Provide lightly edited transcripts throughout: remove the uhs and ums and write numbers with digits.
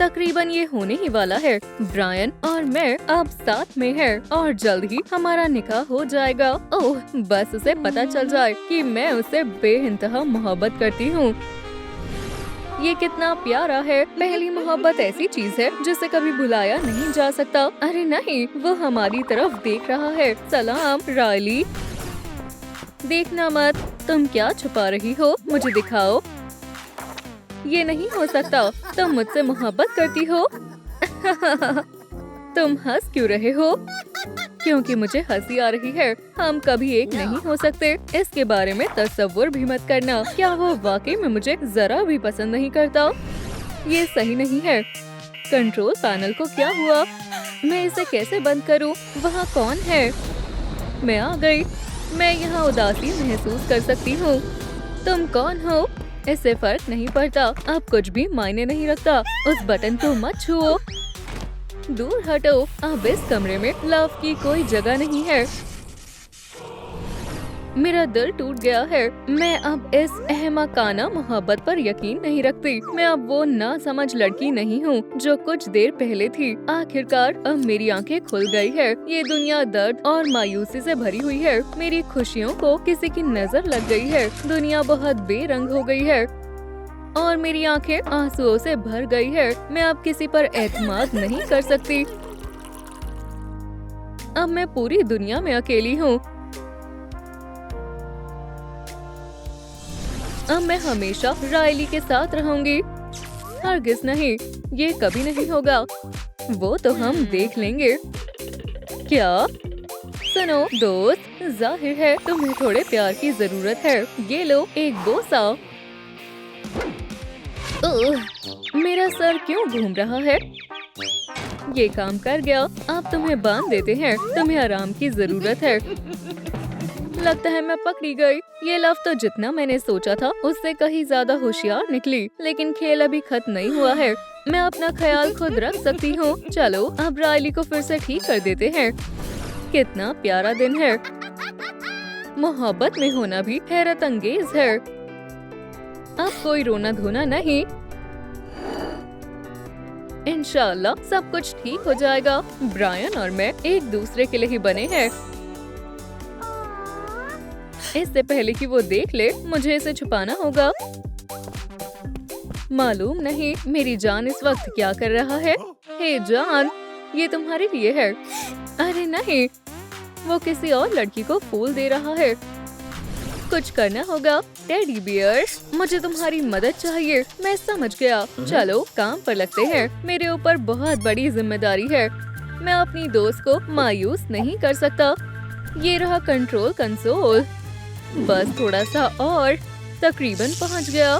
तकरीबन ये होने ही वाला है। ब्रायन और मैं अब साथ में है और जल्द ही हमारा निकाह हो जाएगा। ओह, बस उसे पता चल जाए कि मैं उससे बेइंतहा मोहब्बत करती हूँ। ये कितना प्यारा है। पहली मोहब्बत ऐसी चीज है जिसे कभी भुलाया नहीं जा सकता। अरे नहीं, वो हमारी तरफ देख रहा है। सलाम रायली। देखना मत। तुम क्या छुपा रही हो? मुझे दिखाओ। ये नहीं हो सकता। तुम मुझसे मोहब्बत करती हो। तुम हंस क्यों रहे हो? क्योंकि मुझे हंसी आ रही है। हम कभी एक नहीं हो सकते। इसके बारे में तसव्वुर भी मत करना। क्या वो वाकई में मुझे जरा भी पसंद नहीं करता? ये सही नहीं है। कंट्रोल पैनल को क्या हुआ? मैं इसे कैसे बंद करूं? वहाँ कौन है? मैं आ गई। मैं यहाँ उदासी महसूस कर सकती हूँ। तुम कौन हो? इससे फर्क नहीं पड़ता। अब कुछ भी मायने नहीं रखता। उस बटन को मत छुओ। दूर हटो। अब इस कमरे में लव की कोई जगह नहीं है। मेरा दिल टूट गया है। मैं अब इस अहमकाना मोहब्बत पर यकीन नहीं रखती। मैं अब वो ना समझ लड़की नहीं हूँ जो कुछ देर पहले थी। आखिरकार अब मेरी आंखें खुल गई है। ये दुनिया दर्द और मायूसी से भरी हुई है। मेरी खुशियों को किसी की नजर लग गई है। दुनिया बहुत बेरंग हो गई है और मेरी आंखें आंसुओं से भर गई है। मैं अब किसी पर एतमाद नहीं कर सकती। अब मैं पूरी दुनिया में अकेली हूँ। अब मैं हमेशा रायली के साथ रहूंगी। हरगिज नहीं, ये कभी नहीं होगा। वो तो हम देख लेंगे। क्या? सुनो दोस्त, जाहिर है तुम्हें थोड़े प्यार की जरूरत है। ये लो एक बोसा। मेरा सर क्यों घूम रहा है? ये काम कर गया। अब तुम्हें बांध देते हैं। तुम्हें आराम की जरूरत है। लगता है मैं पकड़ी गई। ये लव तो जितना मैंने सोचा था उससे कहीं ज्यादा होशियार निकली। लेकिन खेल अभी खत्म नहीं हुआ है। मैं अपना ख्याल खुद रख सकती हूँ। चलो अब रायली को फिर से ठीक कर देते हैं। कितना प्यारा दिन है। मोहब्बत में होना भी हैरत अंगेज है। अब कोई रोना धोना नहीं। इंशाल्लाह सब कुछ ठीक हो जाएगा। ब्रायन और मैं एक दूसरे के लिए ही बने हैं। इससे पहले कि वो देख ले, मुझे इसे छुपाना होगा। मालूम नहीं मेरी जान इस वक्त क्या कर रहा है। हे जान, ये तुम्हारे लिए है। अरे नहीं, वो किसी और लड़की को फूल दे रहा है। कुछ करना होगा। टेडी बियर, मुझे तुम्हारी मदद चाहिए। मैं समझ गया। चलो काम पर लगते हैं। मेरे ऊपर बहुत बड़ी जिम्मेदारी है। मैं अपनी दोस्त को मायूस नहीं कर सकता। ये रहा कंट्रोल कंसोल। बस थोड़ा सा और, तकरीबन पहुंच गया।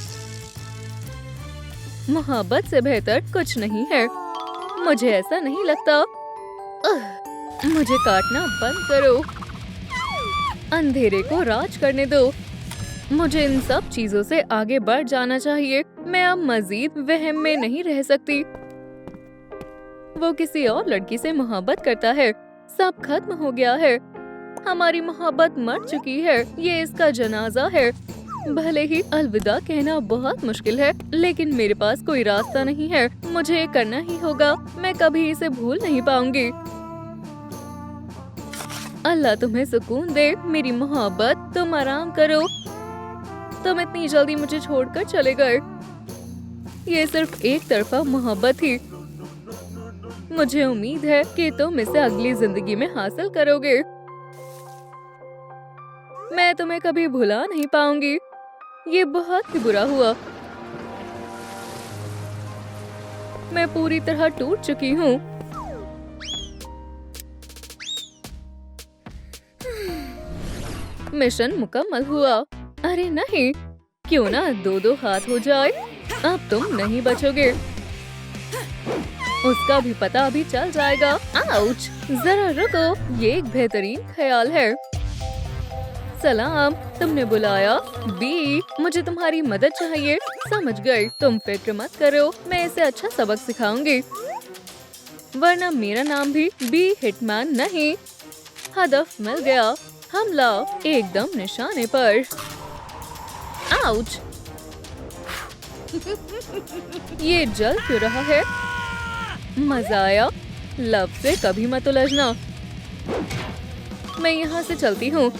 मोहब्बत से बेहतर कुछ नहीं है। मुझे ऐसा नहीं लगता। मुझे काटना बंद करो। अंधेरे को राज करने दो। मुझे इन सब चीजों से आगे बढ़ जाना चाहिए। मैं अब मजीद वहम में नहीं रह सकती। वो किसी और लड़की से मोहब्बत करता है। सब खत्म हो गया है। हमारी मोहब्बत मर चुकी है। ये इसका जनाजा है। भले ही अलविदा कहना बहुत मुश्किल है, लेकिन मेरे पास कोई रास्ता नहीं है। मुझे ये करना ही होगा। मैं कभी इसे भूल नहीं पाऊंगी। अल्लाह तुम्हें सुकून दे मेरी मोहब्बत। तुम आराम करो। तुम इतनी जल्दी मुझे छोड़कर चले गए। ये सिर्फ एक तरफा मोहब्बत थी। मुझे उम्मीद है कि तुम इसे अगली जिंदगी में हासिल करोगे। मैं तुम्हें कभी भुला नहीं पाऊंगी। ये बहुत ही बुरा हुआ। मैं पूरी तरह टूट चुकी हूँ। मिशन मुकम्मल हुआ। अरे नहीं, क्यों ना दो दो हाथ हो जाए। अब तुम नहीं बचोगे। उसका भी पता अभी चल जाएगा। आउच! जरा रुको, ये एक बेहतरीन ख्याल है। सलाम, तुमने बुलाया? बी, मुझे तुम्हारी मदद चाहिए। समझ गई। तुम फिक्र मत करो, मैं इसे अच्छा सबक सिखाऊंगी। वरना मेरा नाम भी बी हिटमैन नहीं। हदफ मिल गया। हमला एकदम निशाने पर। आउच! ये जल क्यों रहा है? मजा आया। लव से कभी मत उलझना। मैं यहाँ से चलती हूँ।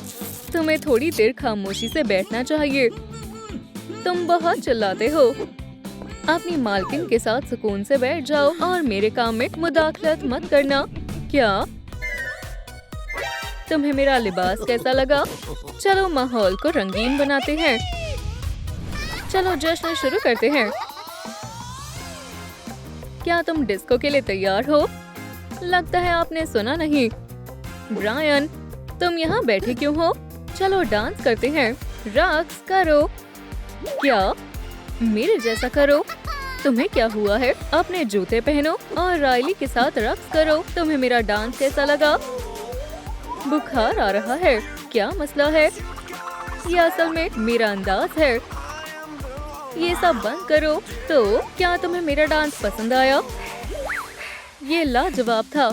तुम्हें थोड़ी देर खामोशी से बैठना चाहिए। तुम बहुत चिल्लाते हो। अपनी मालकिन के साथ सुकून से बैठ जाओ और मेरे काम में मुदाखलत मत करना। क्या तुम्हें मेरा लिबास कैसा लगा? चलो माहौल को रंगीन बनाते हैं। चलो जश्न शुरू करते हैं। क्या तुम डिस्को के लिए तैयार हो? लगता है आपने सुना नहीं। ब्रायन, तुम यहाँ बैठे क्यों हो? चलो डांस करते हैं। रक्स करो। क्या? मेरे जैसा करो। तुम्हें क्या हुआ है? अपने जूते पहनो और रायली के साथ रक्स करो। तुम्हें मेरा डांस कैसा लगा? बुखार आ रहा है। क्या मसला है? ये असल में मेरा अंदाज है। ये सब बंद करो। तो क्या तुम्हें मेरा डांस पसंद आया? ये लाजवाब था।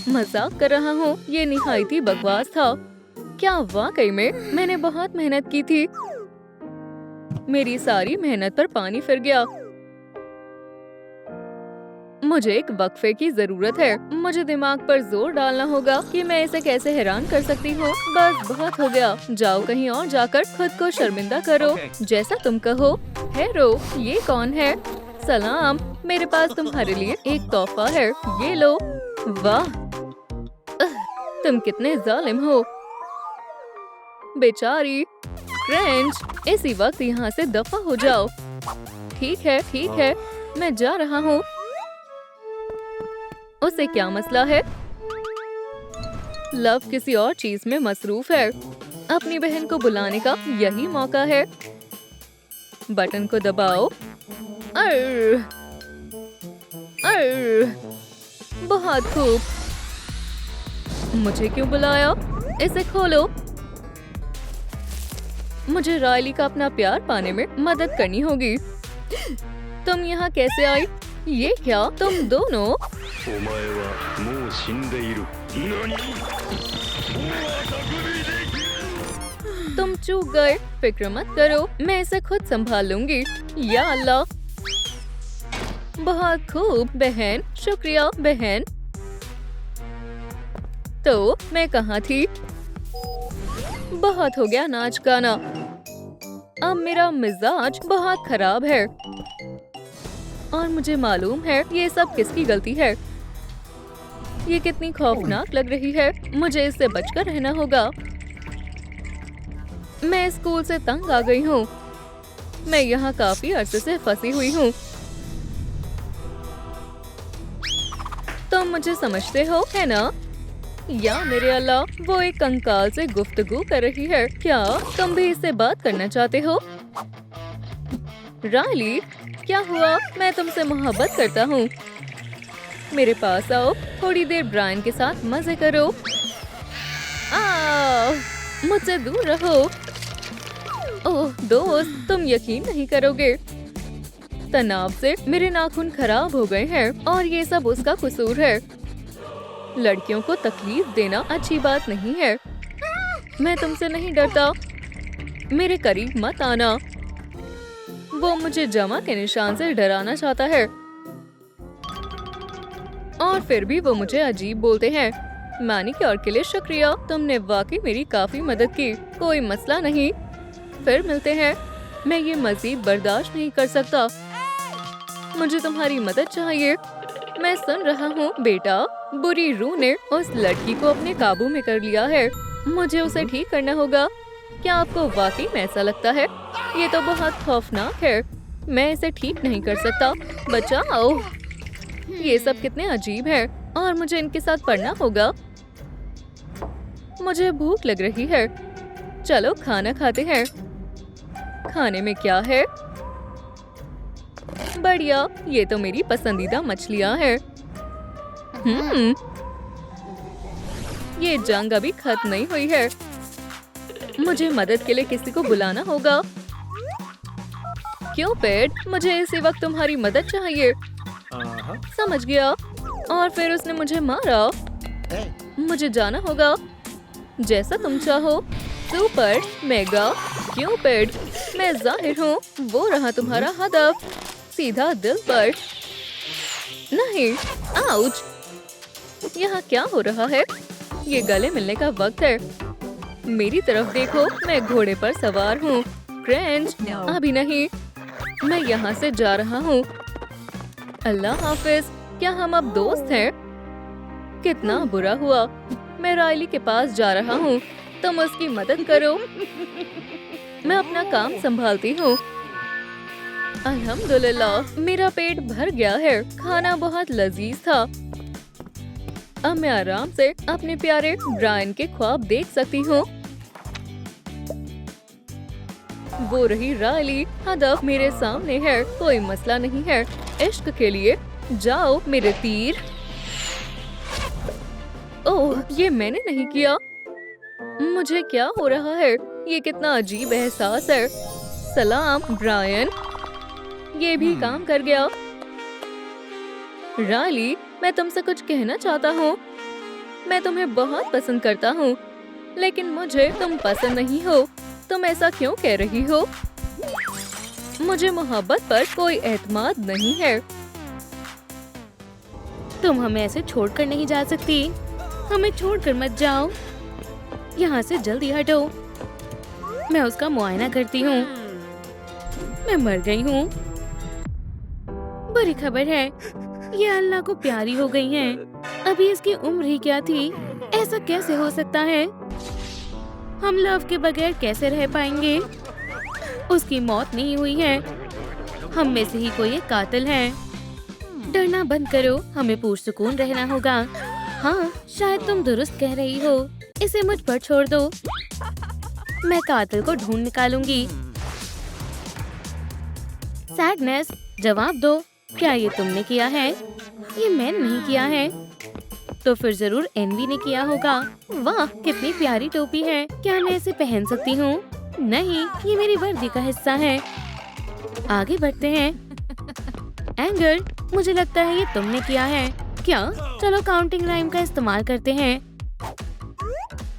मजाक कर रहा हूँ। ये निहायती बकवास था। क्या वाकई में मैंने बहुत मेहनत की थी? मेरी सारी मेहनत पर पानी फिर गया। मुझे एक वक्फे की जरूरत है। मुझे दिमाग पर जोर डालना होगा कि मैं इसे कैसे हैरान कर सकती हूँ। बस बहुत हो गया। जाओ कहीं और जाकर खुद को शर्मिंदा करो। जैसा तुम कहो। हेरो, ये कौन है? सलाम, मेरे पास तुम्हारे लिए एक तोहफा है। ये लो। वाह, तुम कितने जालिम हो। बेचारी। क्रेंच, इसी वक्त यहाँ से दफा हो जाओ। ठीक है, मैं जा रहा हूँ। उसे क्या मसला है? लव किसी और चीज में मसरूफ है। अपनी बहन को बुलाने का यही मौका है। बटन को दबाओ। अर्र, अर्र, बहुत खूब। मुझे क्यों बुलाया? इसे खोलो। मुझे रायली का अपना प्यार पाने में मदद करनी होगी। तुम यहाँ कैसे आई? ये क्या तुम दोनों? तुम चूक गए। फिक्र मत करो, मैं इसे खुद संभाल लूंगी। या अल्लाह। बहुत खूब बहन। शुक्रिया बहन। तो मैं कहाँ थी? बहुत हो गया नाच गाना। अब मेरा मिजाज बहुत खराब है और मुझे मालूम है ये सब किसकी गलती है। ये कितनी खौफनाक लग रही है। मुझे इससे बचकर रहना होगा। मैं स्कूल से तंग आ गई हूँ। मैं यहाँ काफी अरसे से फंसी हुई हूँ। तुम मुझे समझते हो, है ना? या मेरे अल्लाह, वो एक कंकाल से गुफ्तगू कर रही है। क्या तुम भी इससे बात करना चाहते हो? रायली, क्या हुआ? मैं तुमसे मोहब्बत करता हूँ। मेरे पास आओ। थोड़ी देर ब्रायन के साथ मजे करो। मुझसे दूर रहो। ओह दोस्त, तुम यकीन नहीं करोगे। तनाव से मेरे नाखून खराब हो गए हैं और ये सब उसका कसूर है। लड़कियों को तकलीफ देना अच्छी बात नहीं है। मैं तुमसे नहीं डरता। मेरे करीब मत आना। वो मुझे जमा के निशान से डराना चाहता है और फिर भी वो मुझे अजीब बोलते हैं। मैनिक्योर के लिए शुक्रिया। तुमने वाकई मेरी काफी मदद की। कोई मसला नहीं, फिर मिलते हैं। मैं ये मजीद बर्दाश्त नहीं कर सकता। मुझे तुम्हारी मदद चाहिए। मैं सुन रहा हूँ बेटा। बुरी रूह ने उस लड़की को अपने काबू में कर लिया है। मुझे उसे ठीक करना होगा। क्या आपको वाकई में ऐसा लगता है? ये तो बहुत खौफनाक है। मैं इसे ठीक नहीं कर सकता। बचाओ। ये सब कितने अजीब है और मुझे इनके साथ पढ़ना होगा। मुझे भूख लग रही है। चलो खाना खाते हैं। खाने में क्या है? बढ़िया, ये तो मेरी पसंदीदा मछलियाँ हैं। ये जंग अभी खत्म नहीं हुई है। मुझे मदद के लिए किसी को बुलाना होगा। क्यूपिड, मुझे इसी वक्त तुम्हारी मदद चाहिए। समझ गया। और फिर उसने मुझे मारा। मुझे जाना होगा। जैसा तुम चाहो। सुपर मेगा क्यूपिड, मैं जाहिर हूँ। वो रहा तुम्हारा हदफ, सीधा दिल पर। नहीं, आउच! यहाँ क्या हो रहा है? ये गले मिलने का वक्त है। मेरी तरफ देखो, मैं घोड़े पर सवार हूँ। क्रंच, अभी नहीं। मैं यहाँ से जा रहा हूँ। अल्लाह हाफिज। क्या हम अब दोस्त हैं? कितना बुरा हुआ। मैं रायली के पास जा रहा हूँ। तुम उसकी मदद करो। मैं अपना काम संभालती हूँ। अल्हम्दुलिल्लाह, मेरा पेट भर गया है। खाना बहुत लजीज था। अब मैं आराम से अपने प्यारे ब्रायन के ख्वाब देख सकती हूँ। वो रही रायली। हदफ मेरे सामने है, कोई मसला नहीं है। इश्क के लिए जाओ मेरे तीर। ओह, ये मैंने नहीं किया। मुझे क्या हो रहा है? ये कितना अजीब एहसास है। सलाम ब्रायन। ये भी काम कर गया। रायली, मैं तुमसे कुछ कहना चाहता हूँ। मैं तुम्हें बहुत पसंद करता हूँ, लेकिन मुझे तुम पसंद नहीं हो। तुम ऐसा क्यों कह रही हो? मुझे मोहब्बत पर कोई एतमाद नहीं है। तुम हमें ऐसे छोड़कर नहीं जा सकती। हमें छोड़कर मत जाओ। यहाँ से जल्दी हटो। मैं उसका मुआयना करती हूँ। मैं मर गई हूँ। बुरी खबर है, ये अल्लाह को प्यारी हो गई हैं। अभी इसकी उम्र ही क्या थी? ऐसा कैसे हो सकता है? हम लव के बगैर कैसे रह पाएंगे? उसकी मौत नहीं हुई है। हम में से ही कोई एक कातिल है। डरना बंद करो, हमें पुरसुकून रहना होगा। हाँ, शायद तुम दुरुस्त कह रही हो। इसे मुझ पर छोड़ दो। मैं कातिल को ढूंढ निकालूंगी। सैडनेस, जवाब दो। क्या ये तुमने किया है? ये मैंने नहीं किया है। तो फिर जरूर एनवी ने किया होगा। वाह, कितनी प्यारी टोपी है। क्या मैं इसे पहन सकती हूँ? नहीं, ये मेरी वर्दी का हिस्सा है। आगे बढ़ते हैं। एंगर, मुझे लगता है ये तुमने किया है। क्या? चलो काउंटिंग राइम का इस्तेमाल करते हैं।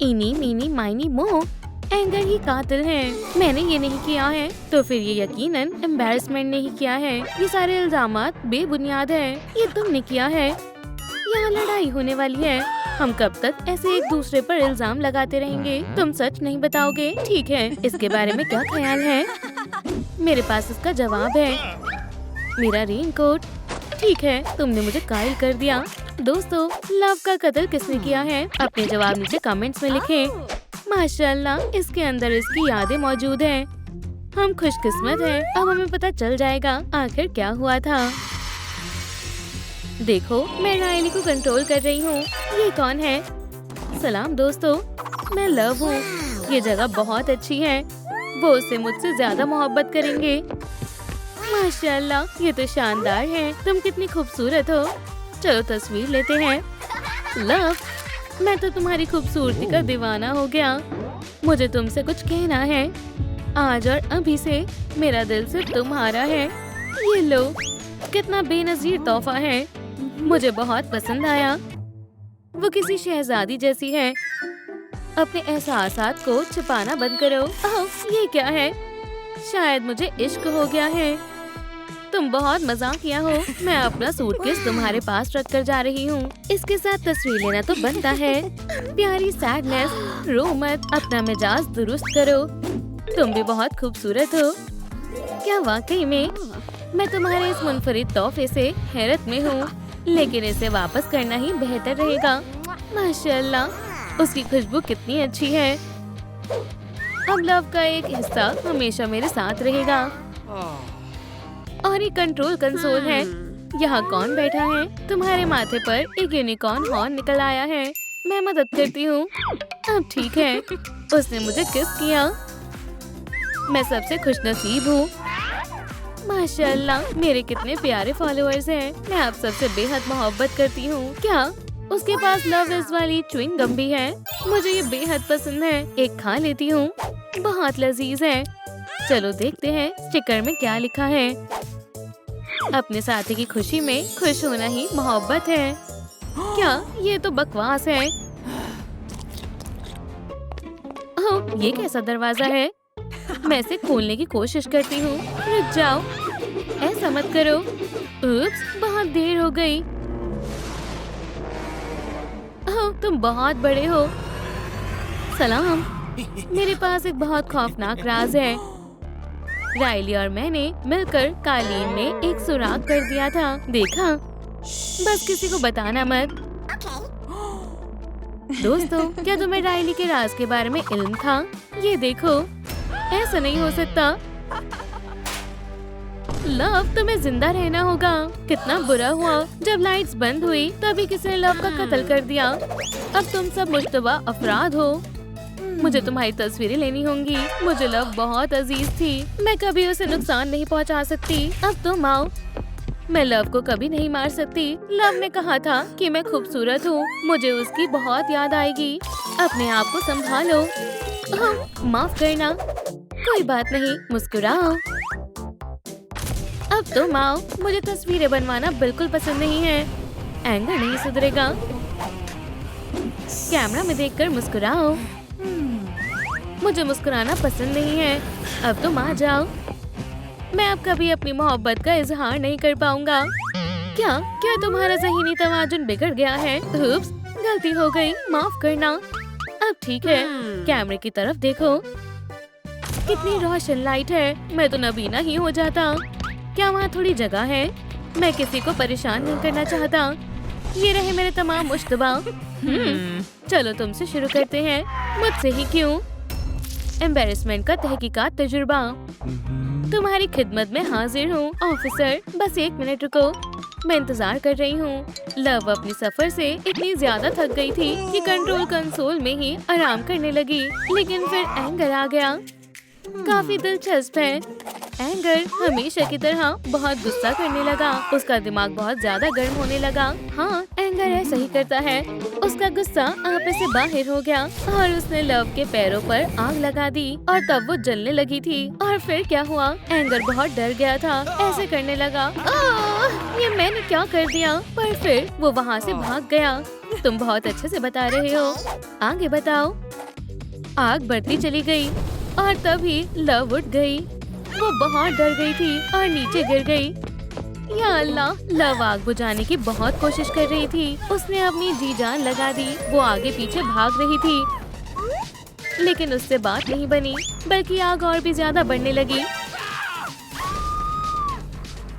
इनी मीनी माइनी मो। एंगर ही कातिल है। मैंने ये नहीं किया है। तो फिर ये यकीनन एम्बैरसमेंट ने ही किया है। ये सारे इल्जामात बेबुनियाद है। ये तुमने किया है। यहाँ लड़ाई होने वाली है। हम कब तक ऐसे एक दूसरे पर इल्जाम लगाते रहेंगे? तुम सच नहीं बताओगे? ठीक है, इसके बारे में क्या ख्याल है? मेरे पास इसका जवाब है। मेरा रेनकोट। ठीक है, तुमने मुझे कायल कर दिया। दोस्तों, लव का कत्ल किसने किया है? अपने जवाब नीचे कमेंट्स में लिखें। माशाल्लाह, इसके अंदर इसकी यादें मौजूद हैं। हम खुशकिस्मत हैं। अब हमें पता चल जाएगा आखिर क्या हुआ था। देखो, मैं रायली को कंट्रोल कर रही हूँ। ये कौन है? सलाम दोस्तों, मैं लव हूँ। ये जगह बहुत अच्छी है। वो उससे मुझसे ज्यादा मोहब्बत करेंगे। माशाल्लाह, ये तो शानदार है। तुम कितनी खूबसूरत हो। चलो तस्वीर लेते हैं। लव, मैं तो तुम्हारी खूबसूरती का दीवाना हो गया। मुझे तुमसे कुछ कहना है। आज और अभी से मेरा दिल सिर्फ तुम्हारा है। ये लो, कितना बेनजीर तोहफा है। मुझे बहुत पसंद आया। वो किसी शहजादी जैसी है। अपने एहसासात को छुपाना बंद करो। ओह, ये क्या है? शायद मुझे इश्क हो गया है। तुम बहुत मजाकिया हो। मैं अपना सूटकेस तुम्हारे पास रख कर जा रही हूँ। इसके साथ तस्वीर लेना तो बनता है। प्यारी सैडनेस, रो मत, अपना मिजाज दुरुस्त करो। तुम भी बहुत खूबसूरत हो। क्या वाकई में? मैं तुम्हारे इस मुनफरिद तोहफे से हैरत में हूँ, लेकिन इसे वापस करना ही बेहतर रहेगा। माशाल्लाह, उसकी खुशबू कितनी अच्छी है। अब लव का एक हिस्सा हमेशा मेरे साथ रहेगा। और ये कंट्रोल कंसोल है। यहाँ कौन बैठा है? तुम्हारे माथे पर एक यूनिकॉर्न हॉर्न निकल आया है। मैं मदद करती हूँ। अब ठीक है। उसने मुझे किस किया। मैं सबसे खुशनसीब हूँ। माशाल्लाह, मेरे कितने प्यारे फॉलोअर्स हैं। मैं आप सबसे बेहद मोहब्बत करती हूँ। क्या उसके पास लव इज वाली च्युइंग गम भी है? मुझे ये बेहद पसंद है। एक खा लेती हूँ। बहुत लजीज है। चलो देखते हैं स्टिकर में क्या लिखा है। अपने साथी की खुशी में खुश होना ही मोहब्बत है। क्या ये तो बकवास है। ओह, ये कैसा दरवाजा है? मैं इसे खोलने की कोशिश करती हूँ। रुक जाओ, ऐसा मत करो। उप्स, बहुत बहुत देर हो गई। ओह, तुम बहुत बड़े हो। सलाम। मेरे पास एक बहुत खौफनाक राज है। राइली और मैंने मिलकर कालीन में एक सुराग कर दिया था, देखा? बस किसी को बताना मत। दोस्तों, क्या तुम्हें राइली के राज के बारे में इल्म था? ये देखो, ऐसा नहीं हो सकता। लव, तुम्हें जिंदा रहना होगा। कितना बुरा हुआ जब लाइट्स बंद हुई तभी किसी ने लव का कत्ल कर दिया। अब तुम सब मुश्तबा अफराद हो। मुझे तुम्हारी तस्वीरें लेनी होंगी। मुझे लव बहुत अजीज थी। मैं कभी उसे नुकसान नहीं पहुंचा सकती। अब तुम आओ। मैं लव को कभी नहीं मार सकती। लव ने कहा था कि मैं खूबसूरत हूँ। मुझे उसकी बहुत याद आएगी। अपने आप को संभालो। माफ करना। कोई बात नहीं, मुस्कुराओ। अब तुम आओ। मुझे तस्वीरें बनवाना बिल्कुल पसंद नहीं है। एंगर नहीं सुधरेगा। कैमरा में देखकर मुस्कुराओ। मुझे मुस्कुराना पसंद नहीं है। अब तुम आ जाओ। मैं अब कभी अपनी मोहब्बत का इजहार नहीं कर पाऊंगा। क्या क्या तुम्हारा ज़हीनी तवाज़ुन बिगड़ गया है? उप्स, गलती हो गई, माफ करना। अब ठीक है, कैमरे की तरफ देखो। कितनी रोशन लाइट है। मैं तो नबीना ही हो जाता। क्या वहाँ थोड़ी जगह है? मैं किसी को परेशान नहीं करना चाहता। ये रहे मेरे तमाम मुश्तबा। चलो तुमसे शुरू करते हैं। मुझसे ही क्यों? एम्बेरसमेंट का तहकीकात तजुर्बा। तुम्हारी खिदमत में हाजिर हूँ ऑफिसर। बस 1 मिनट रुको, मैं इंतजार कर रही हूँ। लव अपनी सफर से इतनी ज्यादा थक गई थी कि कंट्रोल कंसोल में ही आराम करने लगी। लेकिन फिर एंगर आ गया। काफी दिलचस्प है। एंगर हमेशा की तरह बहुत गुस्सा करने लगा। उसका दिमाग बहुत ज्यादा गर्म होने लगा। हाँ, एंगर ऐसा ही करता है। उसका गुस्सा आपे से बाहर हो गया और उसने लव के पैरों पर आग लगा दी और तब वो जलने लगी थी। और फिर क्या हुआ? एंगर बहुत डर गया था। ऐसे करने लगा, ये मैंने क्या कर दिया? पर फिर वो वहाँ से भाग गया। तुम बहुत अच्छे से बता रहे हो। आगे बताओ। आग बढ़ती चली गई और तभी लव उठ गई। वो बहुत डर गई थी और नीचे गिर गई। या अल्लाह, लव आग बुझाने की बहुत कोशिश कर रही थी। उसने अपनी जी जान लगा दी। वो आगे पीछे भाग रही थी लेकिन उससे बात नहीं बनी, बल्कि आग और भी ज्यादा बढ़ने लगी।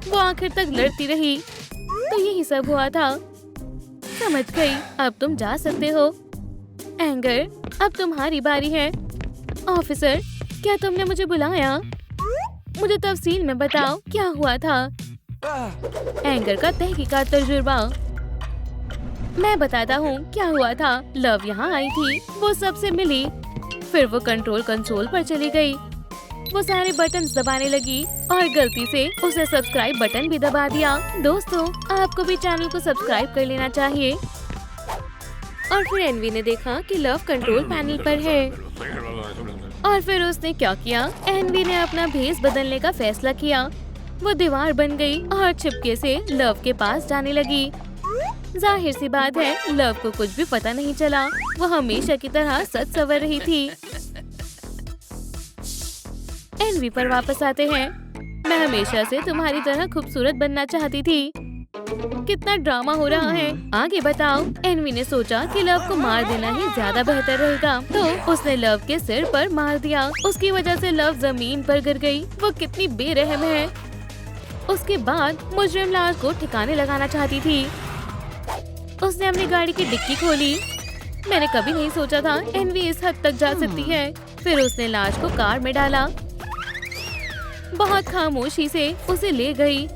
वो आखिर तक लड़ती रही। तो यही सब हुआ था। समझ गई। अब तुम जा सकते हो। एंगर, अब तुम्हारी बारी है। ऑफिसर, क्या तुमने मुझे बुलाया? मुझे तफसील में बताओ, क्या हुआ था? एंगर का तहकीकात तजुर्बा। मैं बताता हूँ क्या हुआ था। लव यहाँ आई थी। वो सबसे मिली। फिर वो कंट्रोल कंसोल पर चली गई। वो सारे बटन्स दबाने लगी और गलती से उसने सब्सक्राइब बटन भी दबा दिया। दोस्तों, आपको भी चैनल को सब्सक्राइब कर लेना चाहिए। और फिर एनवी ने देखा कि लव कंट्रोल पैनल पर है। और फिर उसने क्या किया? एनवी ने अपना भेस बदलने का फैसला किया। वो दीवार बन गई और छिपके से लव के पास जाने लगी। जाहिर सी बात है, लव को कुछ भी पता नहीं चला। वो हमेशा की तरह सच सवर रही थी। एनवी पर वापस आते हैं। मैं हमेशा से तुम्हारी तरह खूबसूरत बनना चाहती थी। कितना ड्रामा हो रहा है। आगे बताओ। एनवी ने सोचा कि लव को मार देना ही ज्यादा बेहतर रहेगा, तो उसने लव के सिर पर मार दिया। उसकी वजह से लव जमीन पर गिर गई। वो कितनी बेरहम है। उसके बाद मुजरिम लाश को ठिकाने लगाना चाहती थी। उसने अपनी गाड़ी की डिक्की खोली। मैंने कभी नहीं सोचा था एनवी इस हद तक जा सकती है। फिर उसने लाश को कार में डाला। बहुत खामोशी से उसे ले गई,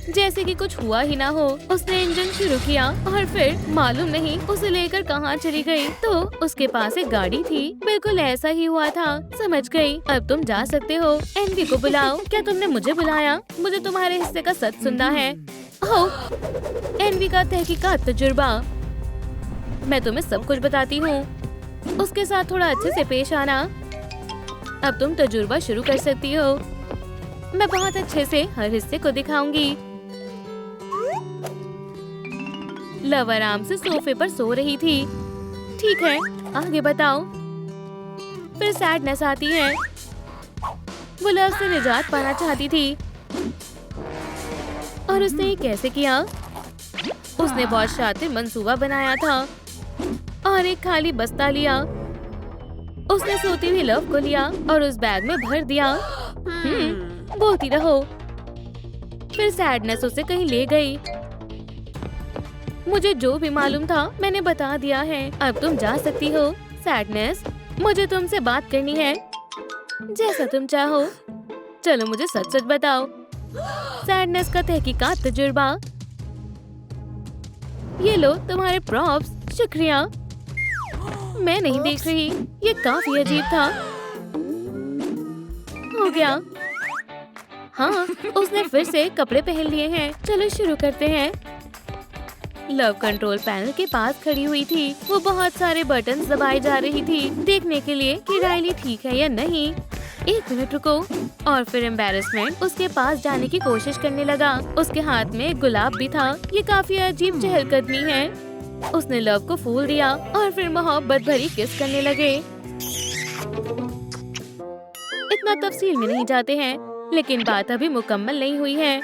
जैसे कि कुछ हुआ ही ना हो। उसने इंजन शुरू किया और फिर मालूम नहीं उसे लेकर कहाँ चली गई। तो उसके पास एक गाड़ी थी। बिल्कुल ऐसा ही हुआ था। समझ गई। अब तुम जा सकते हो। एनवी को बुलाओ। क्या तुमने मुझे बुलाया? मुझे तुम्हारे हिस्से का सच सुनना है। ओह, एनवी का तहकीकात तजुर्बा। मैं तुम्हें सब कुछ बताती हूँ। उसके साथ थोड़ा अच्छे से पेश आना। अब तुम तजुर्बा शुरू कर सकती हो। मैं बहुत अच्छे से हर हिस्से को दिखाऊंगी। लव आराम से सोफे पर सो रही थी। ठीक है, आगे बताओ। फिर सैडनेस आती है। वो लव से निजात पाना चाहती थी। और उसने ये कैसे किया? उसने बहुत शातिर मंसूबा बनाया था और एक खाली बस्ता लिया। उसने सोती हुई लव को लिया और उस बैग में भर दिया। बोलती रहो। फिर सैडनेस उसे कहीं ले गई। मुझे जो भी मालूम था मैंने बता दिया है। अब तुम जा सकती हो। सैडनेस, मुझे तुमसे बात करनी है। जैसा तुम चाहो। चलो मुझे सच सच बताओ। सैडनेस का तहकीकात तजुर्बा। ये लो तुम्हारे प्रॉप्स। शुक्रिया। मैं नहीं देख रही। ये काफी अजीब था। हो गया। हाँ, उसने फिर से कपड़े पहन लिए हैं। चलो शुरू करते हैं। लव कंट्रोल पैनल के पास खड़ी हुई थी। वो बहुत सारे बटन्स दबाए जा रही थी देखने के लिए कि राइली ठीक है या नहीं। 1 मिनट रुको। और फिर एम्बैरेसमेंट उसके पास जाने की कोशिश करने लगा। उसके हाथ में एक गुलाब भी था। ये काफी अजीब चहलकदमी है। उसने लव को फूल दिया और फिर मोहब्बत भरी किस करने लगे। इतना तफसील में नहीं जाते हैं, लेकिन बात अभी मुकम्मल नहीं हुई है।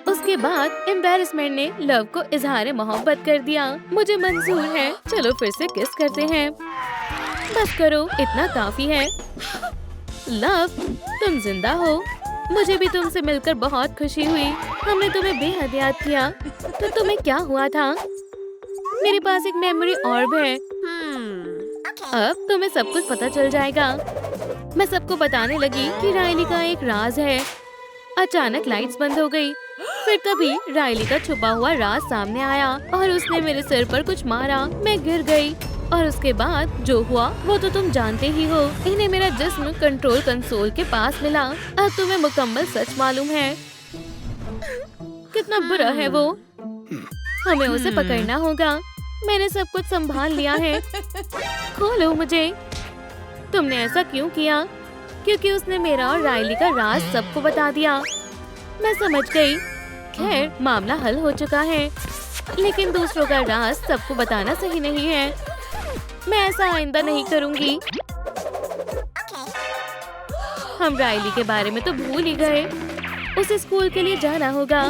उसके बाद एम्बैरेसमेंट ने लव को इजहार मोहब्बत कर दिया। मुझे मंजूर है। चलो फिर से किस करते हैं। बस करो, इतना काफी है। लव, तुम जिंदा हो। मुझे भी तुमसे मिलकर बहुत खुशी हुई। हमने तुम्हें बेहद याद किया। तो तुम्हें क्या हुआ था? मेरे पास एक मेमोरी ऑर्ब है। अब तुम्हें सब कुछ पता चल जाएगा। मैं सबको बताने लगी कि राइली का एक राज है। अचानक लाइट्स बंद हो गई। फिर तभी राइली का छुपा हुआ राज सामने आया और उसने मेरे सिर पर कुछ मारा। मैं गिर गई और उसके बाद जो हुआ वो तो तुम जानते ही हो। इन्हें मेरा जिस्म कंट्रोल कंसोल के पास मिला। अब तुम्हें मुकम्मल सच मालूम है। कितना बुरा है वो। हमें उसे पकड़ना होगा। मैंने सब कुछ संभाल लिया है। खोलो मुझे। तुमने ऐसा क्यों किया? क्योंकि उसने मेरा और राइली का राज सबको बता दिया। मैं समझ गई। खैर, मामला हल हो चुका है। लेकिन दूसरों का राज सबको बताना सही नहीं है। मैं ऐसा आइंदा नहीं करूंगी। हम राइली के बारे में तो भूल ही गए। उसे स्कूल के लिए जाना होगा।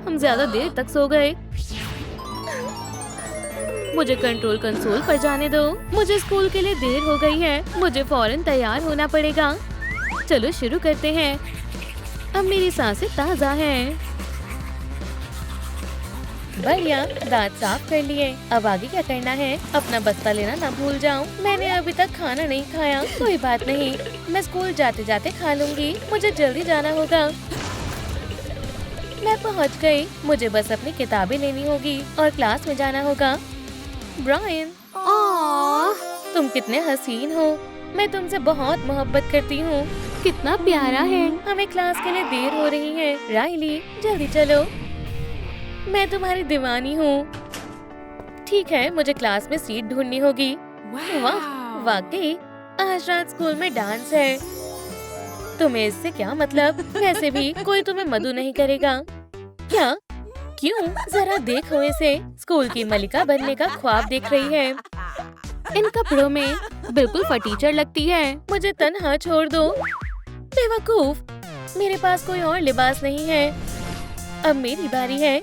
हम ज्यादा देर तक सो गए। मुझे कंट्रोल कंसोल पर जाने दो। मुझे स्कूल के लिए देर हो गई है। मुझे फौरन तैयार होना पड़ेगा। चलो शुरू करते हैं। अब मेरी सांसें ताज़ा हैं। बढ़िया, दांत साफ कर लिए। अब आगे क्या करना है? अपना बस्ता लेना ना भूल जाऊं। मैंने अभी तक खाना नहीं खाया। कोई बात नहीं, मैं स्कूल जाते जाते खा लूंगी। मुझे जल्दी जाना होगा। मैं पहुंच गई। मुझे बस अपनी किताबें लेनी होगी और क्लास में जाना होगा। ब्रायन, तुम कितने हसीन हो। मैं तुमसे बहुत मोहब्बत करती हूँ। कितना प्यारा है। हमें क्लास के लिए देर हो रही है। राइली, जल्दी चलो। मैं तुम्हारी दीवानी हूँ। ठीक है, मुझे क्लास में सीट ढूंढनी होगी। वाह, वाकई आज रात स्कूल में डांस है। तुम्हें इससे क्या मतलब? वैसे भी कोई तुम्हें मदद नहीं करेगा। क्या? क्यों? जरा देखो इसे। स्कूल की मलिका बनने का ख्वाब देख रही है। इन कपड़ों में बिल्कुल फटीचर लगती है। मुझे तन्हा छोड़ दो। बेवकूफ, मेरे पास कोई और लिबास नहीं है। अब मेरी बारी है।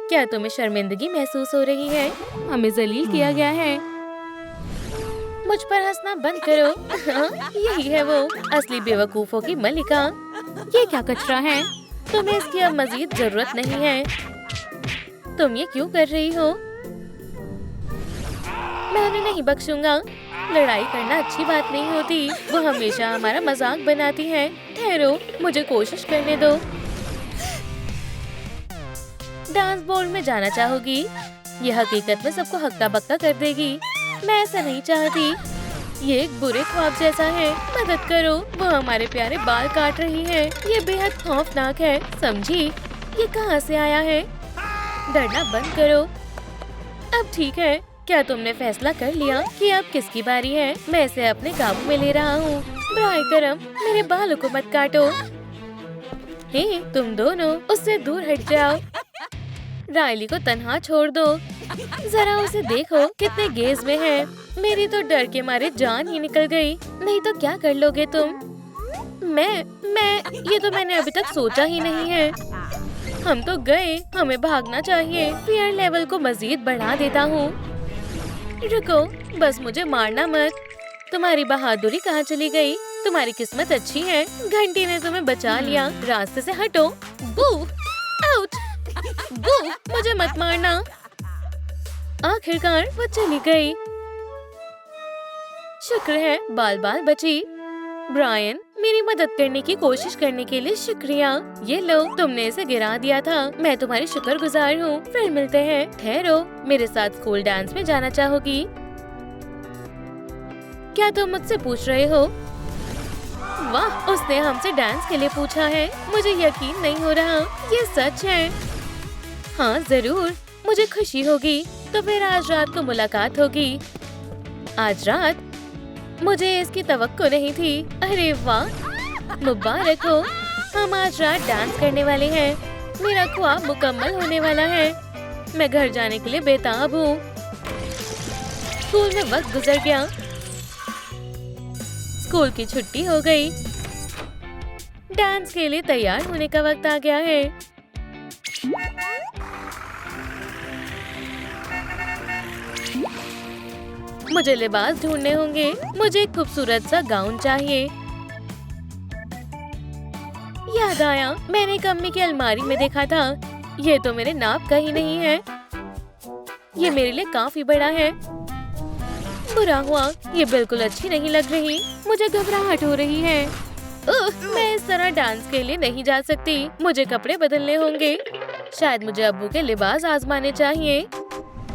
क्या तुम्हें शर्मिंदगी महसूस हो रही है? हमें जलील किया गया है। मुझ पर हंसना बंद करो। हाँ, यही है वो असली बेवकूफों की मलिका। ये क्या कचरा है? तुम्हें इसकी अब मजीद जरूरत नहीं है। तुम ये क्यों कर रही हो? मैं उन्हें नहीं बख्शूंगा। लड़ाई करना अच्छी बात नहीं होती। वो हमेशा हमारा मजाक बनाती है। ठहरो, मुझे कोशिश करने दो। डांस बोर्ड में जाना चाहोगी? ये हकीकत में सबको हक्का बक्का कर देगी। मैं ऐसा नहीं चाहती। ये एक बुरे ख्वाब जैसा है। मदद करो, वो हमारे प्यारे बाल काट रही है। ये बेहद खौफनाक है, समझी? ये कहाँ से आया है? डरना बंद करो। अब ठीक है, क्या तुमने फैसला कर लिया कि अब किसकी बारी है? मैं इसे अपने काबू में ले रहा हूँ। बराए करम, मेरे बालों को मत काटो। हे, तुम दोनों उससे दूर हट जाओ। राइली को तन्हा छोड़ दो। जरा उसे देखो, कितने गेज में है। मेरी तो डर के मारे जान ही निकल गई। नहीं तो क्या कर लोगे तुम? मैं ये तो मैंने अभी तक सोचा ही नहीं है। हम तो गए, हमें भागना चाहिए। फियर लेवल को मजीद बढ़ा देता हूँ। रुको, बस मुझे मारना मत। तुम्हारी बहादुरी कहाँ चली गई? तुम्हारी किस्मत अच्छी है, घंटी ने तुम्हें बचा लिया। रास्ते से हटो। बू! आउट! बू! मुझे मत मारना। आखिरकार वो चली गई। शुक्र है बाल बाल बची। ब्रायन, मेरी मदद करने की कोशिश करने के लिए शुक्रिया। ये लो, तुमने इसे गिरा दिया था। मैं तुम्हारी शुक्रगुजार हूँ। फिर मिलते हैं। ठहरो, मेरे साथ स्कूल डांस में जाना चाहोगी? क्या तुम मुझसे पूछ रहे हो? वाह, उसने हमसे डांस के लिए पूछा है। मुझे यकीन नहीं हो रहा, ये सच है। हाँ जरूर, मुझे खुशी होगी। तो फिर आज रात को मुलाकात होगी। आज रात? मुझे इसकी तवक्को नहीं थी। अरे वाह, मुबारक हो। हम आज रात डांस करने वाले हैं। मेरा ख्वाब मुकम्मल होने वाला है। मैं घर जाने के लिए बेताब हूँ। स्कूल में वक्त गुजर गया। स्कूल की छुट्टी हो गई। डांस के लिए तैयार होने का वक्त आ गया है। मुझे लिबास ढूंढने होंगे। मुझे एक खूबसूरत सा गाउन चाहिए। याद आया, मैंने एक अम्मी की अलमारी में देखा था। ये तो मेरे नाप का ही नहीं है। ये मेरे लिए काफी बड़ा है। बुरा हुआ, ये बिल्कुल अच्छी नहीं लग रही। मुझे घबराहट हो रही है। मैं इस तरह डांस के लिए नहीं जा सकती। मुझे कपड़े बदलने होंगे। शायद मुझे अब्बू के लिबास आजमाने चाहिए।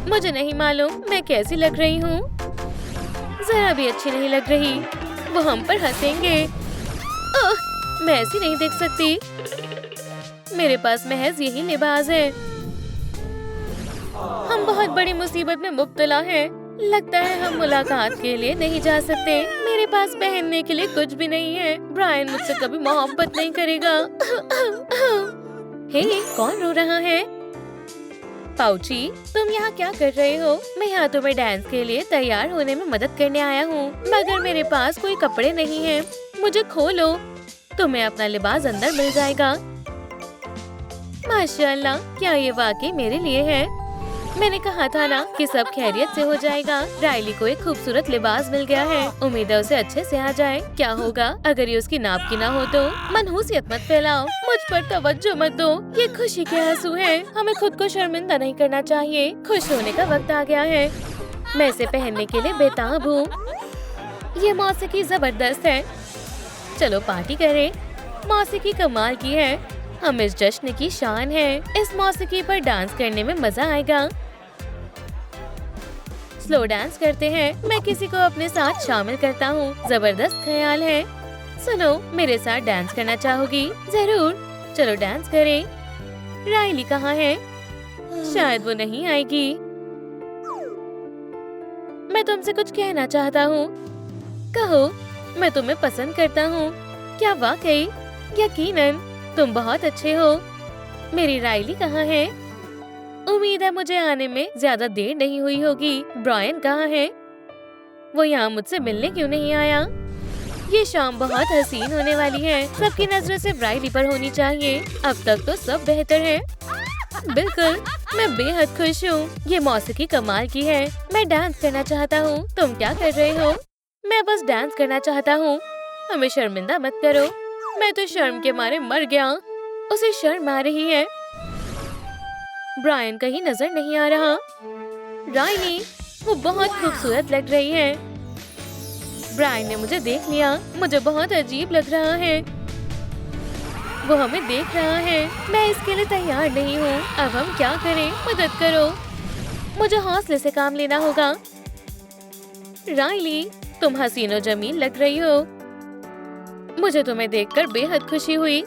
मुझे नहीं मालूम मैं कैसी लग रही हूँ। जरा भी अच्छी नहीं लग रही। वो हम पर हंसेंगे। मैं ऐसी नहीं देख सकती। मेरे पास महज यही लिबास है। हम बहुत बड़ी मुसीबत में मुब्तला हैं। लगता है हम मुलाकात के लिए नहीं जा सकते। मेरे पास पहनने के लिए कुछ भी नहीं है। ब्रायन मुझसे कभी मोहब्बत नहीं करेगा। हे, कौन रो रहा है? पाउची, तुम यहाँ क्या कर रहे हो? मैं यहाँ तुम्हें डांस के लिए तैयार होने में मदद करने आया हूँ, मगर मेरे पास कोई कपड़े नहीं हैं। मुझे खोलो, तुम्हें अपना लिबास अंदर मिल जाएगा। माशाल्लाह, क्या ये वाकई मेरे लिए है? मैंने कहा था ना कि सब खैरियत से हो जाएगा। राइली को एक खूबसूरत लिबास मिल गया है। उम्मीद है उसे अच्छे से आ जाए। क्या होगा अगर ये उसकी नाप की ना हो तो? मनहूसियत मत फैलाओ, मुझ पर तवज्जो मत दो। ये खुशी के आंसू हैं। हमें खुद को शर्मिंदा नहीं करना चाहिए। खुश होने का वक्त आ गया है। मैं इसे पहनने के लिए बेताब हूँ। ये मौसीकी जबरदस्त है। चलो पार्टी करें। मौसीकी कमाल की है। हम इस जश्न की शान है। इस मौसीकी पर डांस करने में मजा आएगा। स्लो डांस करते हैं। मैं किसी को अपने साथ शामिल करता हूँ। जबरदस्त ख्याल है। सुनो, मेरे साथ डांस करना चाहोगी? जरूर, चलो डांस करें। राइली कहाँ है? शायद वो नहीं आएगी। मैं तुमसे कुछ कहना चाहता हूँ। कहो, मैं तुम्हें पसंद करता हूँ। क्या वाकई? यकीनन, तुम बहुत अच्छे हो। मेरी राइली कहाँ है? उम्मीद है मुझे आने में ज्यादा देर नहीं हुई होगी। ब्रायन कहाँ है? वो यहाँ मुझसे मिलने क्यों नहीं आया? ये शाम बहुत हसीन होने वाली है। सबकी नजरें सिर्फ राइली पर होनी चाहिए। अब तक तो सब बेहतर है। बिल्कुल, मैं बेहद खुश हूँ। ये मौसीकी कमाल की है। मैं डांस करना चाहता हूँ। तुम क्या कर रहे हो? मैं बस डांस करना चाहता हूँ। हमें शर्मिंदा मत करो। मैं तो शर्म के मारे मर गया। उसे शर्म आ रही है। ब्रायन कहीं नजर नहीं आ रहा। राइली, वो बहुत खूबसूरत लग रही है। ब्रायन ने मुझे देख लिया। मुझे बहुत अजीब लग रहा है। वो हमें देख रहा है। मैं इसके लिए तैयार नहीं हूँ। अब हम क्या करें? मदद करो। मुझे हौसले से काम लेना होगा। राइली, तुम हसीनो जमील लग रही हो। मुझे तुम्हें देखकर बेहद खुशी हुई।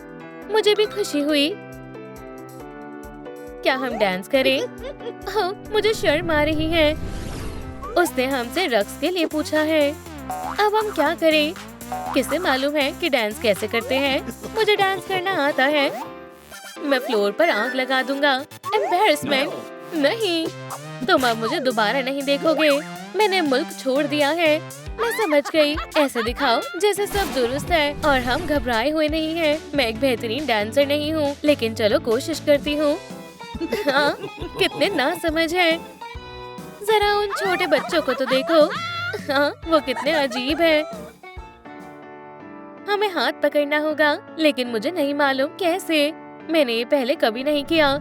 मुझे भी खुशी हुई। क्या हम डांस करें? ओह, मुझे शर्म आ रही है। उसने हमसे रक्स के लिए पूछा है। अब हम क्या करें? किसे मालूम है कि डांस कैसे करते हैं? मुझे डांस करना आता है। मैं फ्लोर पर आग लगा दूंगा। एम्बैरेसमेंट। नहीं, तुम अब मुझे दोबारा नहीं देखोगे। मैंने मुल्क छोड़ दिया है। मैं समझ गई। ऐसे दिखाओ जैसे सब दुरुस्त है और हम घबराए हुए नहीं हैं। मैं एक बेहतरीन डांसर नहीं हूँ, लेकिन चलो कोशिश करती हूँ। हाँ, कितने नासमझ हैं। जरा उन छोटे बच्चों को तो देखो। हाँ, वो कितने अजीब है। हमें हाथ पकड़ना होगा, लेकिन मुझे नहीं मालूम कैसे। मैंने ये पहले कभी नहीं किया।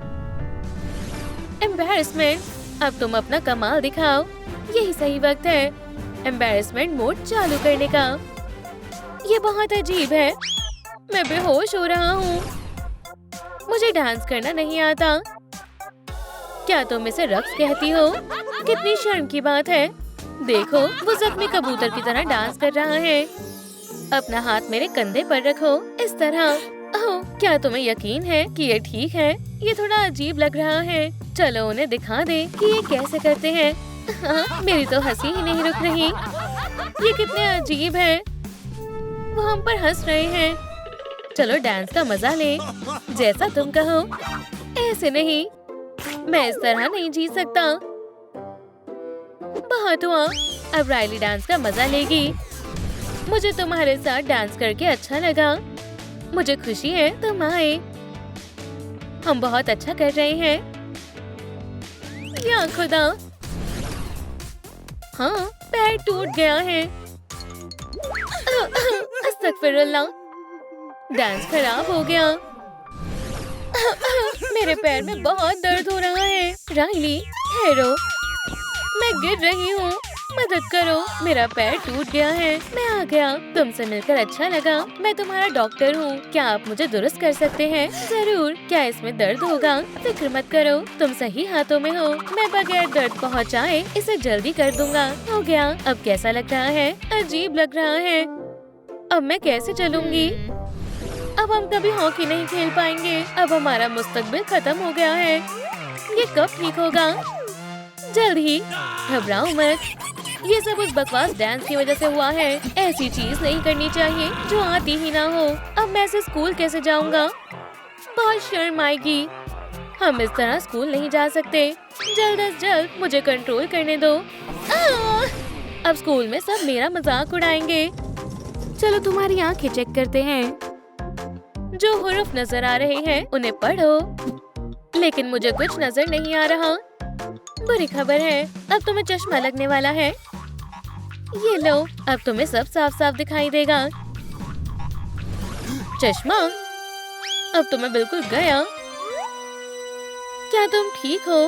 एम्बैरेसमेंट, अब तुम अपना कमाल दिखाओ। यही सही वक्त है एम्बैरेसमेंट मोड चालू करने का। ये बहुत अजीब है। मैं बेहोश हो रहा हूँ। मुझे डांस करना नहीं आता। क्या तुम इसे रक्स कहती हो? कितनी शर्म की बात है। देखो, वो जख्मी कबूतर की तरह डांस कर रहा है। अपना हाथ मेरे कंधे पर रखो, इस तरह। ओह, क्या तुम्हें यकीन है कि ये ठीक है? ये थोड़ा अजीब लग रहा है। चलो उन्हें दिखा दे कि ये कैसे करते हैं। हाँ, मेरी तो हंसी ही नहीं रुक रही। ये कितने अजीब है। वो हम पर हंस रहे हैं। चलो डांस का मजा ले, जैसा तुम कहो। ऐसे नहीं, मैं इस तरह नहीं जी सकता। बहुत हुआ, अब रायली डांस का मजा लेगी। मुझे तुम्हारे साथ डांस करके अच्छा लगा। मुझे खुशी है तुम आए। हम बहुत अच्छा कर रहे हैं। या खुदा, हाँ, पैर टूट गया है। अस्तगफिरुल्लाह, डांस खराब हो गया। मेरे पैर में बहुत दर्द हो रहा है। रायली, ठहरो, मैं गिर रही हूँ, मदद करो। मेरा पैर टूट गया है। मैं आ गया। तुमसे मिलकर अच्छा लगा। मैं तुम्हारा डॉक्टर हूँ। क्या आप मुझे दुरुस्त कर सकते हैं? जरूर। क्या इसमें दर्द होगा? फिक्र मत करो, तुम सही हाथों में हो। मैं बगैर दर्द पहुँचाए इसे जल्दी कर दूंगा। हो गया। अब कैसा लग रहा है? अजीब लग रहा है। अब मैं कैसे चलूंगी? अब हम कभी हॉकी नहीं खेल पाएंगे। अब हमारा मुस्तकबिल खत्म हो गया है। ये कब ठीक होगा? जल्द ही। घबराओ मत। ये सब उस बकवास डांस की वजह से हुआ है। ऐसी चीज नहीं करनी चाहिए जो आती ही ना हो। अब मैं से स्कूल कैसे जाऊंगा? बहुत शर्म आएगी। हम इस तरह स्कूल नहीं जा सकते। जल्द अज जल्द मुझे कंट्रोल करने दो। अब स्कूल में सब मेरा मजाक उड़ाएंगे। चलो तुम्हारी आंखें चेक करते हैं। जो हुरूफ नजर आ रहे हैं उन्हें पढ़ो। लेकिन मुझे कुछ नजर नहीं आ रहा। बुरी खबर है, अब तुम्हें चश्मा लगने वाला है। ये लो, अब तुम्हें सब साफ साफ दिखाई देगा। चश्मा, अब तुम्हें बिल्कुल गया। क्या तुम ठीक हो?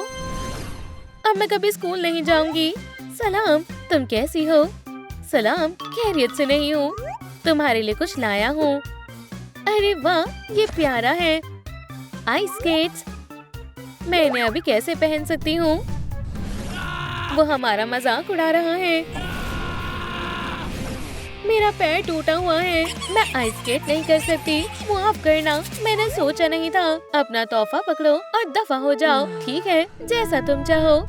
अब मैं कभी स्कूल नहीं जाऊंगी। सलाम, तुम कैसी हो? सलाम, खैरियत से नहीं हूँ। तुम्हारे लिए कुछ लाया हूँ। अरे वाह, ये प्यारा है। Ice skates. मैं इन्हें अभी कैसे पहन सकती हूँ? वो हमारा मजाक उड़ा रहा है। मेरा पैर टूटा हुआ है। मैं आइस स्केट नहीं कर सकती। माफ करना, मैंने सोचा नहीं था। अपना तोहफा पकड़ो और दफा हो जाओ। ठीक है, जैसा तुम चाहो।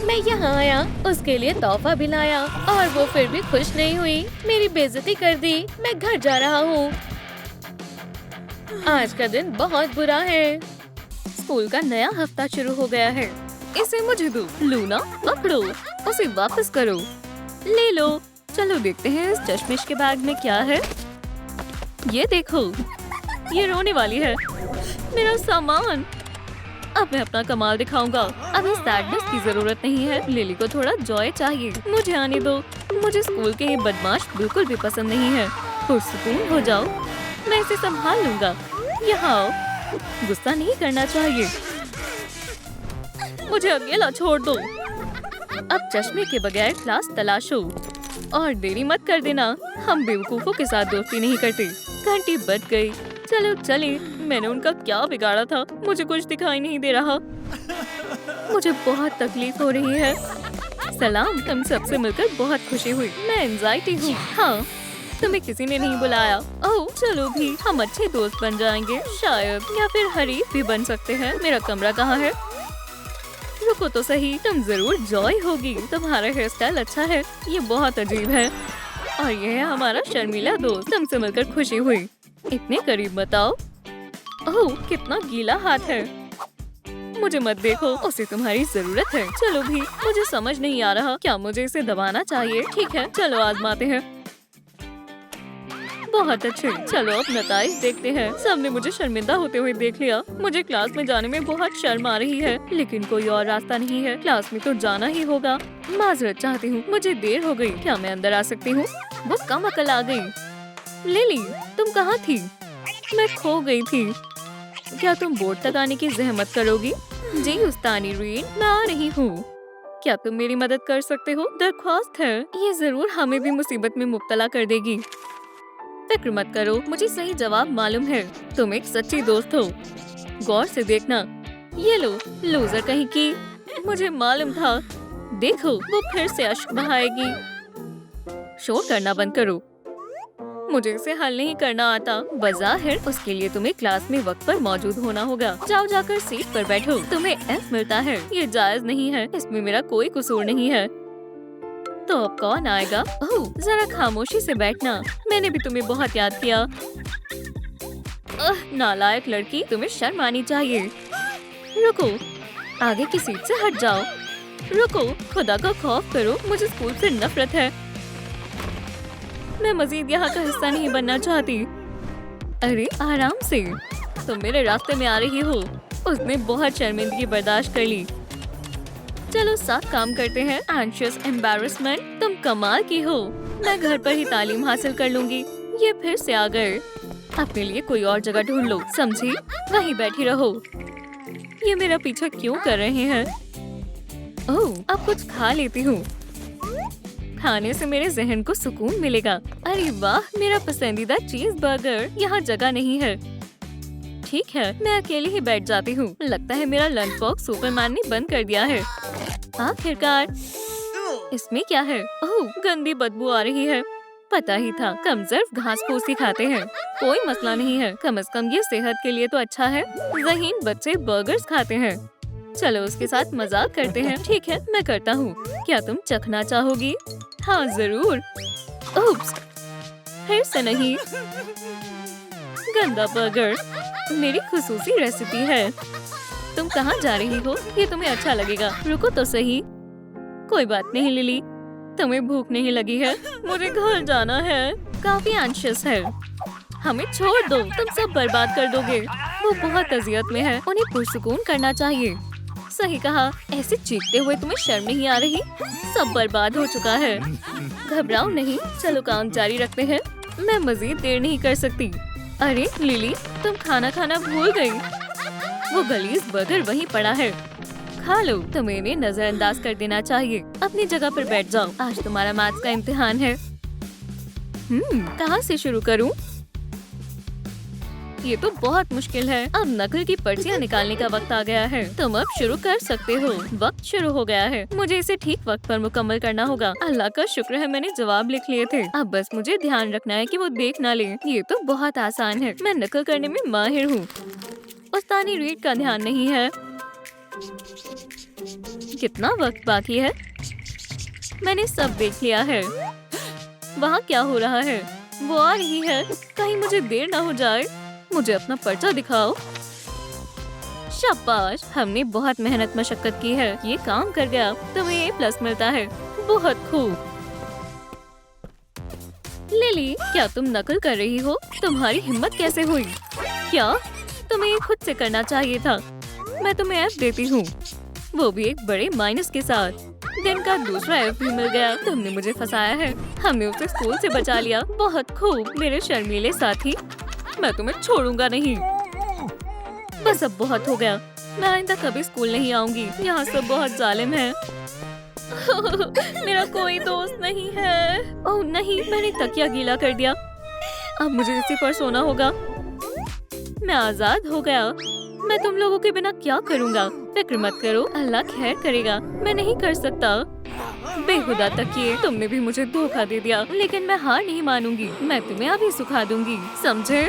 मैं यहाँ आया, उसके लिए तोहफा भी लाया और वो फिर भी खुश नहीं हुई। मेरी बेइज्जती कर दी। मैं घर जा रहा हूँ। आज का दिन बहुत बुरा है। स्कूल का नया हफ्ता शुरू हो गया है। इसे मुझे दो। लूना, पकड़ो, उसे वापस करो। ले लो। चलो देखते हैं इस चश्मिश के बैग में क्या है। ये देखो, ये रोने वाली है। मेरा सामान। अब मैं अपना कमाल दिखाऊंगा। अब इस सैडनेस की जरूरत नहीं है। लिली को थोड़ा जॉय चाहिए। मुझे आने दो। मुझे स्कूल के ये बदमाश बिल्कुल भी पसंद नहीं है। पुरसुकून हो जाओ, मैं इसे संभाल लूंगा। यहाँ आओ। गुस्सा नहीं करना चाहिए। मुझे अकेला छोड़ दो। अब चश्मे के बगैर क्लास तलाशो और देरी मत कर देना। हम बेवकूफों के साथ दोस्ती नहीं करते। घंटी बज गई। चलो चले। मैंने उनका क्या बिगाड़ा था? मुझे कुछ दिखाई नहीं दे रहा। मुझे बहुत तकलीफ हो रही है। सलाम, तुम सबसे मिलकर बहुत खुशी हुई। मैं एंजाइटी हूँ। हाँ, तुम्हें किसी ने नहीं बुलाया। ओह, चलो भी, हम अच्छे दोस्त बन जाएंगे शायद, या फिर हरीफ भी बन सकते हैं। मेरा कमरा कहाँ है? रुको तो सही, तुम जरूर जॉय होगी। तुम्हारा हेयर स्टाइल अच्छा है। ये बहुत अजीब है। और ये है हमारा शर्मीला दोस्त। तुमसे मिलकर खुशी हुई। इतने करीब बताओ। ओह, कितना गीला हाथ है। मुझे मत देखो, उसे तुम्हारी जरूरत है। चलो भी, मुझे समझ नहीं आ रहा क्या मुझे इसे दबाना चाहिए। ठीक है, चलो आजमाते हैं। बहुत अच्छे, चलो अब नताइज देखते हैं। सबने मुझे शर्मिंदा होते हुए देख लिया। मुझे क्लास में जाने में बहुत शर्म आ रही है, लेकिन कोई और रास्ता नहीं है। क्लास में तो जाना ही होगा। माजरत चाहती हूँ, मुझे देर हो गई। क्या मैं अंदर आ सकती हूँ? वो कम अकल आ गई। लिली, तुम कहाँ थी? मैं खो गई थी। क्या तुम बोर्ड तक आने की जहमत करोगी? जी उस्तानी रीड, मैं आ रही हूँ। क्या तुम मेरी मदद कर सकते हो? दरख्वास्त है, ये जरूर हमें भी मुसीबत में मुब्तला कर देगी। फिक्र मत करो, मुझे सही जवाब मालूम है। तुम एक सच्ची दोस्त हो। गौर से देखना। ये लो, लूजर कहीं की। मुझे मालूम था। देखो, वो फिर से अश्क बहाएगी। शोर करना बंद करो। मुझे इसे हल नहीं करना आता। बज़ाहिर उसके लिए तुम्हें क्लास में वक्त पर मौजूद होना होगा। जाओ जाकर सीट पर बैठो। तुम्हें F मिलता है। ये जायज नहीं है। इसमें मेरा कोई कसूर नहीं है। तो अब कौन आएगा? ओह, जरा खामोशी से बैठना। मैंने भी तुम्हें बहुत याद किया। नालायक लड़की, तुम्हें शर्म आनी चाहिए। रुको, आगे की सीट से हट जाओ। रुको, खुदा का खौफ करो, मुझे स्कूल से नफरत है। मैं मजीद यहाँ का हिस्सा नहीं बनना चाहती। अरे आराम से, तुम मेरे रास्ते में आ रही हो। उसने बहुत शर्मिंदगी बर्दाश्त कर ली। चलो साथ काम करते हैं। एंशियस एम्बैरेसमेंट, तुम कमाल की हो। मैं घर पर ही तालीम हासिल कर लूंगी। ये फिर से आ गए। अपने लिए कोई और जगह ढूंढ लो, समझी? वहीं बैठी रहो। ये मेरा पीछा क्यों कर रहे हैं? ओह, अब कुछ खा लेती हूँ। खाने से मेरे जहन को सुकून मिलेगा। अरे वाह, मेरा पसंदीदा चीज बर्गर। यहाँ जगह नहीं है। ठीक है, मैं अकेले ही बैठ जाती हूँ। लगता है मेरा लंच बॉक्स सुपरमैन ने बंद कर दिया है। आखिरकार, इसमें क्या है? ओह, गंदी बदबू आ रही है। पता ही था, कमजोर घास फूस ही खाते हैं। कोई मसला नहीं है, कम से कम ये सेहत के लिए तो अच्छा है। ज़हीन बच्चे बर्गर्स खाते हैं। चलो उसके साथ मजाक करते हैं। ठीक है, मैं करता हूँ। क्या तुम चखना चाहोगी? हाँ जरूर। ओप्स, फिर से नहीं। गंदा बर्गर, मेरी खुसूसी रेसिपी है। तुम कहाँ जा रही हो? ये तुम्हें अच्छा लगेगा। रुको तो सही। कोई बात नहीं लिली, तुम्हें भूख नहीं लगी है? मुझे घर जाना है। काफी एंशियस है। हमें छोड़ दो, तुम सब बर्बाद कर दोगे। वो बहुत अजियत में है, उन्हें पुरसुकून करना चाहिए। सही कहा। ऐसे चीखते हुए तुम्हें शर्म नहीं आ रही? सब बर्बाद हो चुका है। घबराओ नहीं, चलो काम जारी रखते हैं। मैं मजीद देर नहीं कर सकती। अरे लिली, तुम खाना खाना भूल गई। वो गलीज बर्गर वहीं पड़ा है। खा लो। तुम्हें इन्हें नजरअंदाज कर देना चाहिए। अपनी जगह पर बैठ जाओ। आज तुम्हारा मैथ्स का इम्तिहान है। कहाँ से शुरू करूँ? ये तो बहुत मुश्किल है। अब नकल की पर्चियाँ निकालने का वक्त आ गया है। तुम अब शुरू कर सकते हो। वक्त शुरू हो गया है। मुझे इसे ठीक वक्त पर मुकम्मल करना होगा। अल्लाह का शुक्र है मैंने जवाब लिख लिए थे। अब बस मुझे ध्यान रखना है कि वो देख ना ले। ये तो बहुत आसान है। मैं नकल करने में माहिर हूँ। उस्तानी रीड का ध्यान नहीं है। कितना वक्त बाकी है? मैंने सब देख लिया है। वहाँ क्या हो रहा है? वो आ रही है। कहीं मुझे देर ना हो जाए। मुझे अपना पर्चा दिखाओ। शाबाश, हमने बहुत मेहनत मशक्कत की है। ये काम कर गया। तुम्हें A+ मिलता है। बहुत खूब। लिली, क्या तुम नकल कर रही हो? तुम्हारी हिम्मत कैसे हुई? क्या तुम्हें ये खुद से करना चाहिए था? मैं तुम्हें F देती हूँ, वो भी एक बड़े माइनस के साथ। दिन का दूसरा F भी मिल गया। तुमने मुझे फंसाया है। हमने उसे स्कूल से बचा लिया। बहुत खूब मेरे शर्मीले साथी। मैं तुम्हें छोड़ूंगा नहीं। बस अब बहुत हो गया। मैं आइंदा कभी स्कूल नहीं आऊंगी। यहाँ सब बहुत जालिम है। मेरा कोई दोस्त नहीं है। ओह नहीं, मैंने तकिया गीला कर दिया। अब मुझे इसी पर सोना होगा। मैं आजाद हो गया। मैं तुम लोगों के बिना क्या करूँगा? फिक्र मत करो, अल्लाह खैर करेगा। मैं नहीं कर सकता। बेहुदा तकिए, तुमने भी मुझे धोखा दे दिया। लेकिन मैं हार नहीं मानूंगी। मैं तुम्हें अभी सुखा दूंगी, समझे?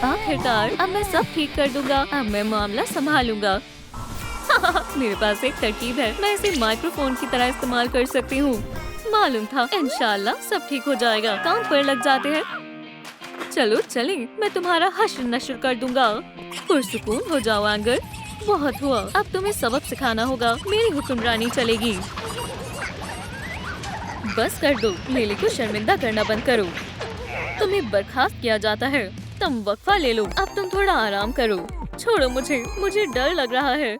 आखिरकार अब मैं सब ठीक कर दूंगा। अब मैं मामला संभालूंगा। मेरे पास एक तरकीब है। मैं इसे माइक्रोफोन की तरह इस्तेमाल कर सकती हूँ। मालूम था। इंशाल्लाह सब ठीक हो जाएगा। काम पर लग जाते हैं। चलो चले, मैं तुम्हारा हश्र नश्र कर दूंगा। पुरसुकून हो जाओ एंगर, बहुत हुआ, अब तुम्हें सबक सिखाना होगा। मेरी हुक्मरानी चलेगी। बस कर दो, लेली को शर्मिंदा करना बंद करो। तुम्हें बर्खास्त किया जाता है। तुम वक्फा ले लो, अब तुम थोड़ा आराम करो। छोड़ो मुझे डर लग रहा है।